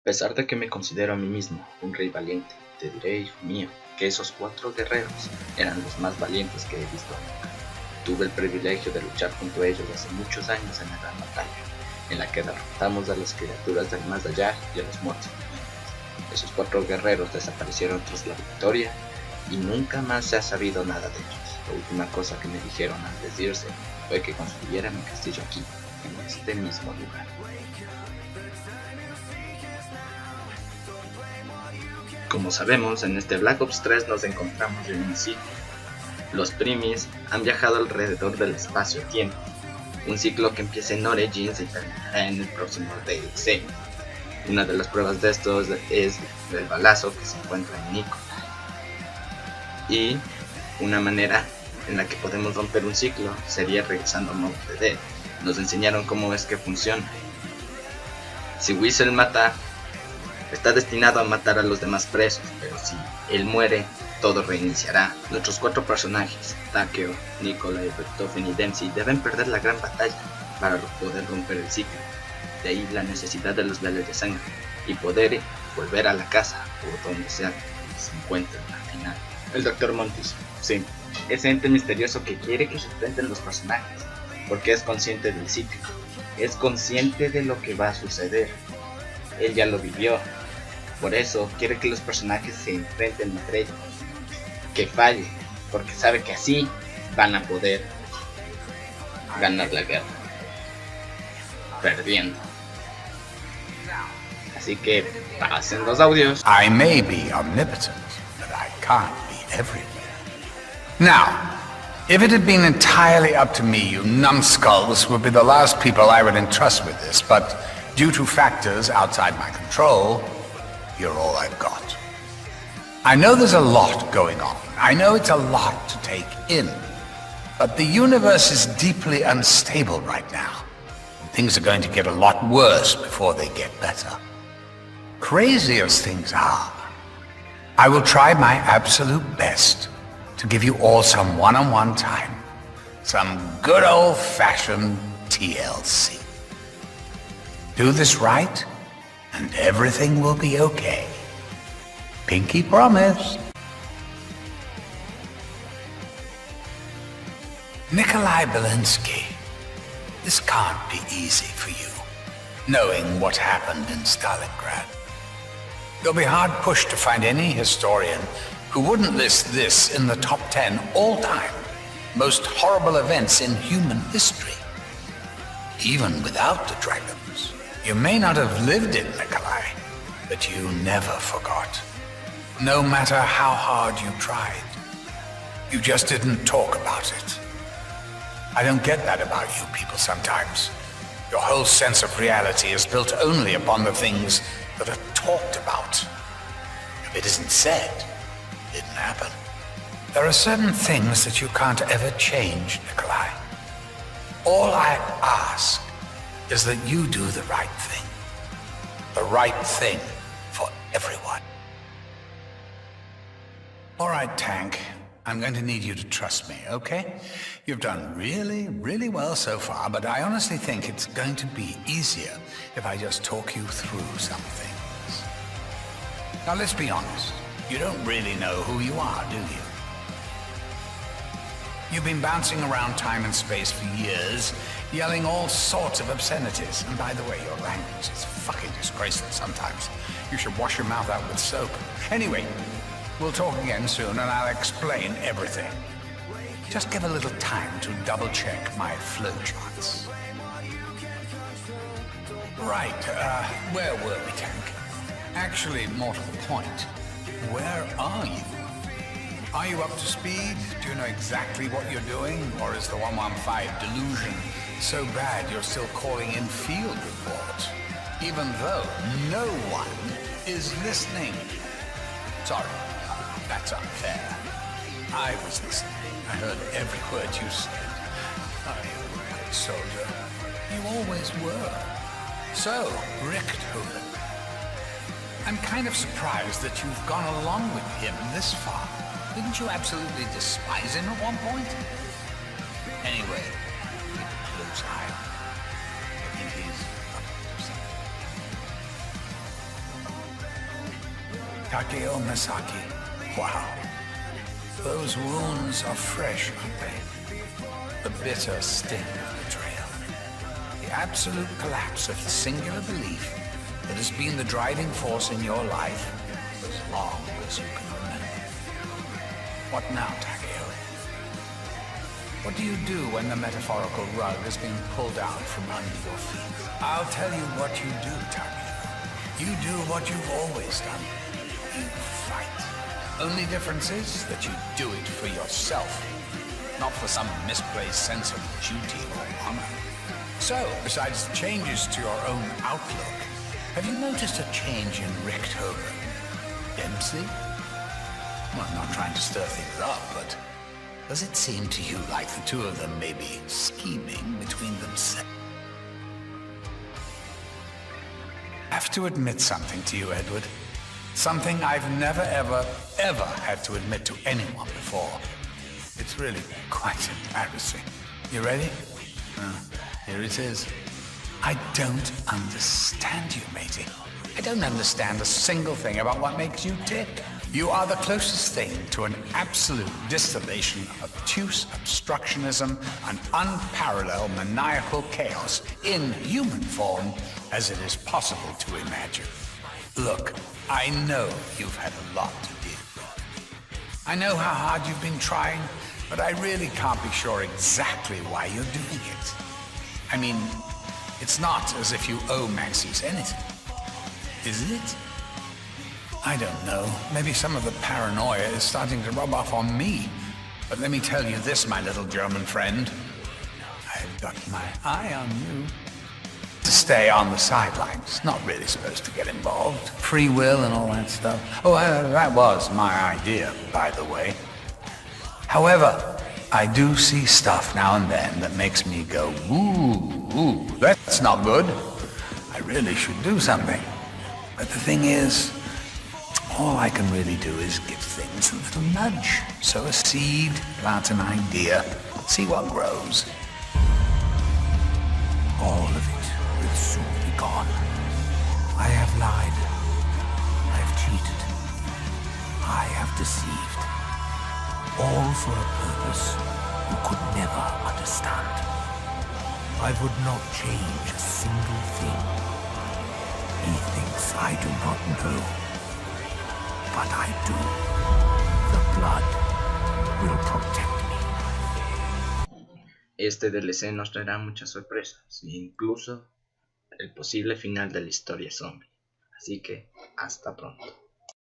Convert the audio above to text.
A pesar de que me considero a mí mismo un rey valiente, te diré, hijo mío, que esos 4 guerreros eran los más valientes que he visto nunca. Tuve el privilegio de luchar junto a ellos hace muchos años en la gran batalla, en la que derrotamos a las criaturas del más allá y a los muertos vivientes. Esos 4 guerreros desaparecieron tras la victoria y nunca más se ha sabido nada de ellos. La última cosa que me dijeron antes de irse fue que construyeran mi castillo aquí, en este mismo lugar. Como sabemos, en este Black Ops 3 nos encontramos en un ciclo. Los primis han viajado alrededor del espacio-tiempo, un ciclo que empieza en Origins y terminará en el próximo DLC. Una de las pruebas de estos es el balazo que se encuentra en Nikolai. Y una manera en la que podemos romper un ciclo sería regresando a modo DD. Nos enseñaron cómo es que funciona. Si Whistle mata, está destinado a matar a los demás presos, pero si él muere, todo reiniciará. Nuestros 4 personajes, Takeo, Nikolai, Beethoven y Dempsey, deben perder la gran batalla para poder romper el ciclo. De ahí la necesidad de los viales de sangre y poder volver a la casa por donde sea que se encuentren al final. El Dr. Montis, sí, ese ente misterioso que quiere que se enfrenten los personajes, porque es consciente del ciclo, es consciente de lo que va a suceder. Él ya lo vivió, por eso quiere que los personajes se enfrenten entre ellos, que falle, porque sabe que así van a poder ganar la guerra, perdiendo. Así que pasen los audios. I may be omnipotent, but I can't be everywhere. Now, if it had been entirely up to me, you numbskulls would be the last people I would entrust with this, but due to factors outside my control, you're all I've got. I know there's a lot going on. I know it's a lot to take in. But the universe is deeply unstable right now. Things are going to get a lot worse before they get better. Crazy as things are, I will try my absolute best to give you all some one-on-one time. Some good old-fashioned TLC. Do this right, and everything will be okay. Pinky promise. Nikolai Belinsky, this can't be easy for you, knowing what happened in Stalingrad. You'll be hard-pushed to find any historian who wouldn't list this in the top 10 all-time most horrible events in human history. Even without the dragons. You may not have lived it, Nikolai, but you never forgot. No matter how hard you tried, you just didn't talk about it. I don't get that about you people sometimes. Your whole sense of reality is built only upon the things that are talked about. If it isn't said, it didn't happen. There are certain things that you can't ever change, Nikolai. All I ask is that you do the right thing. The right thing for everyone. All right, Tank. I'm going to need you to trust me, okay? You've done really, really well so far, but I honestly think it's going to be easier if I just talk you through some things. Now, let's be honest. You don't really know who you are, do you? You've been bouncing around time and space for years, yelling all sorts of obscenities. And by the way, your language is fucking disgraceful sometimes. You should wash your mouth out with soap. Anyway, we'll talk again soon and I'll explain everything. Just give a little time to double-check my flowcharts. Right, where were we, Tank? Actually, more to the point, where are you? Are you up to speed? Do you know exactly what you're doing? Or is the 115 delusion so bad you're still calling in field reports? Even though no one is listening. Sorry, that's unfair. I was listening. I heard every word you said. Oh, you're a good soldier. You always were. So, Richthofen, I'm kind of surprised that you've gone along with him this far. Didn't you absolutely despise him at one point? Anyway, keep a close eye on him. I think he's up to something. Takeo Misaki. Wow. Those wounds are fresh, aren't they? The bitter sting of betrayal. The absolute collapse of the singular belief that has been the driving force in your life as long as you can remember. What now, Takeo? What do you do when the metaphorical rug has been pulled out from under your feet? I'll tell you what you do, Takeo. You do what you've always done. You fight. Only difference is that you do it for yourself, not for some misplaced sense of duty or honor. So, besides changes to your own outlook, have you noticed a change in Richthofen? Dempsey? Well, I'm not trying to stir things up, but does it seem to you like the two of them may be scheming between themselves? I have to admit something to you, Edward. Something I've never, ever had to admit to anyone before. It's really quite embarrassing. You ready? Here it is. I don't understand you, matey. I don't understand a single thing about what makes you tick. You are the closest thing to an absolute distillation of obtuse obstructionism and unparalleled maniacal chaos in human form as it is possible to imagine. Look, I know you've had a lot to deal with. I know how hard you've been trying, but I really can't be sure exactly why you're doing it. I mean, it's not as if you owe Maxis anything, is it? I don't know. Maybe some of the paranoia is starting to rub off on me. But let me tell you this, my little German friend. I've got my eye on you. To stay on the sidelines, not really supposed to get involved. Free will and all that stuff. Oh, that was my idea, by the way. However, I do see stuff now and then that makes me go, ooh, that's not good. I really should do something. But the thing is, all I can really do is give things a little nudge. Sow a seed, plant an idea, see what grows. All of it will soon be gone. I have lied. I have cheated. I have deceived. All for a purpose you could never understand. I would not change a single thing. He thinks I do not know. But I do. The blood will protect me. Este DLC nos traerá muchas sorpresas, incluso el posible final de la historia zombie. Así que, hasta pronto.